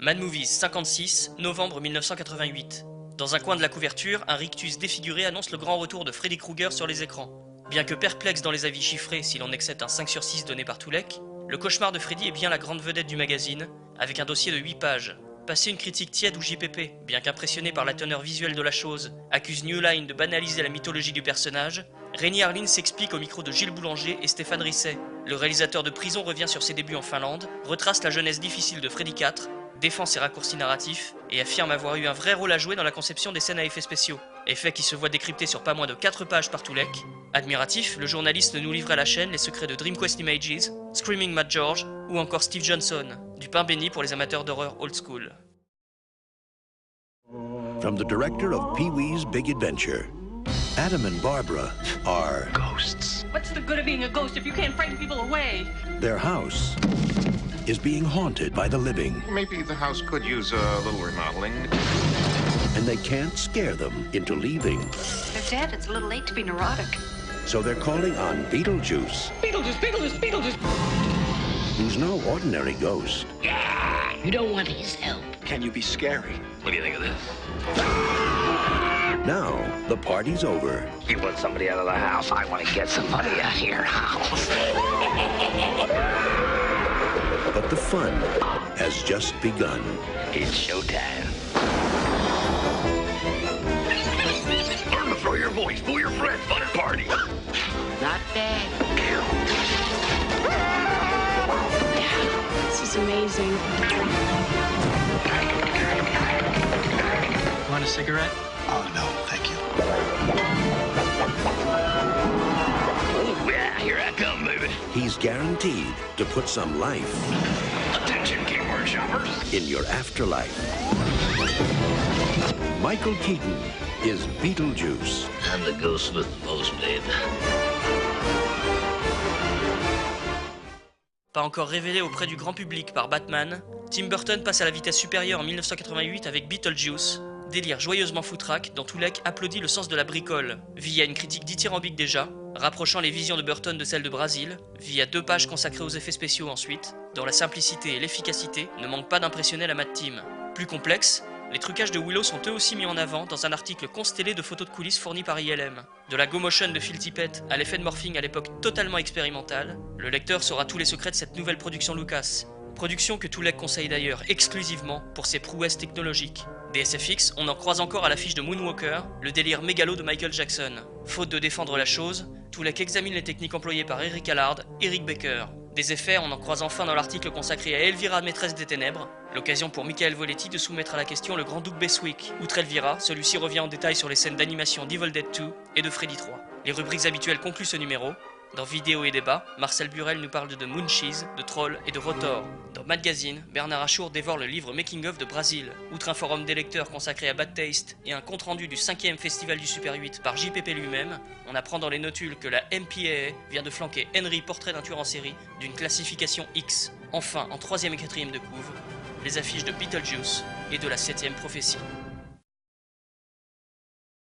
Mad Movies 56, novembre 1988. Dans un coin de la couverture, un rictus défiguré annonce le grand retour de Freddy Krueger sur les écrans. Bien que perplexe dans les avis chiffrés si l'on accepte un 5 sur 6 donné par Toulek, le cauchemar de Freddy est bien la grande vedette du magazine, avec un dossier de 8 pages. Passé une critique tiède ou JPP, bien qu'impressionné par la teneur visuelle de la chose, accuse New Line de banaliser la mythologie du personnage, Rémi Harlin s'explique au micro de Gilles Boulanger et Stéphane Risset. Le réalisateur de Prison revient sur ses débuts en Finlande, retrace la jeunesse difficile de Freddy IV, défend ses raccourcis narratifs et affirme avoir eu un vrai rôle à jouer dans la conception des scènes à effets spéciaux, effets qui se voient décryptés sur pas moins de 4 pages par Toulek. Admiratif, le journaliste nous livre à la chaîne les secrets de DreamQuest Images, Screaming Mad George ou encore Steve Johnson, du pain béni pour les amateurs d'horreur old school. From the director of Pee-wee's Big Adventure, Adam and Barbara are ghosts. What's the good of being a ghost if you can't frighten people away? Their house is being haunted by the living. Maybe the house could use a little remodeling. And they can't scare them into leaving. They're dead. It's a little late to be neurotic. So they're calling on Beetlejuice. Beetlejuice, Beetlejuice, Beetlejuice! Who's no ordinary ghost. You don't want his help. Can you be scary? What do you think of this? Now, the party's over. You want somebody out of the house? I want to get somebody out of your house. But the fun has just begun. It's showtime. Learn to throw your voice, fool your friends, fun and party. Not bad. This is amazing. Want a cigarette? Oh, no, thank you. Oh, yeah, here I come, baby. He's guaranteed to put some life Attention, Kmart shoppers. in your afterlife. Michael Keaton is Beetlejuice. I'm the ghost with the most, babe. Pas encore révélé auprès du grand public par Batman, Tim Burton passe à la vitesse supérieure en 1988 avec Beetlejuice, délire joyeusement foutraque dont Toulek applaudit le sens de la bricole, via une critique dithyrambique déjà, rapprochant les visions de Burton de celles de Brazil, via 2 pages consacrées aux effets spéciaux ensuite, dont la simplicité et l'efficacité ne manquent pas d'impressionner la Mad Team. Plus complexe, les trucages de Willow sont eux aussi mis en avant dans un article constellé de photos de coulisses fournies par ILM. De la go-motion de Phil Tippett à l'effet de morphing à l'époque totalement expérimental, le lecteur saura tous les secrets de cette nouvelle production Lucas. Production que Toulek conseille d'ailleurs exclusivement pour ses prouesses technologiques. Des SFX, on en croise encore à l'affiche de Moonwalker, le délire mégalo de Michael Jackson. Faute de défendre la chose, Toulek examine les techniques employées par Eric Allard, Eric Baker. Des effets, on en croise enfin dans l'article consacré à Elvira, maîtresse des ténèbres, l'occasion pour Michael Voletti de soumettre à la question le grand Doug Beswick. Outre Elvira, celui-ci revient en détail sur les scènes d'animation d'Evil Dead 2 et de Freddy 3. Les rubriques habituelles concluent ce numéro. Dans Vidéo et Débat, Marcel Burel nous parle de Munchies, de Troll et de Rotor. Dans Magazine, Bernard Achour dévore le livre Making of de Brazil. Outre un forum des lecteurs consacré à Bad Taste et un compte-rendu du 5e Festival du Super 8 par JPP lui-même, on apprend dans les notules que la MPAA vient de flanquer Henry, portrait d'un tueur en série, d'une classification X. Enfin, en 3e et 4e de couve, les affiches de Beetlejuice et de la 7e prophétie.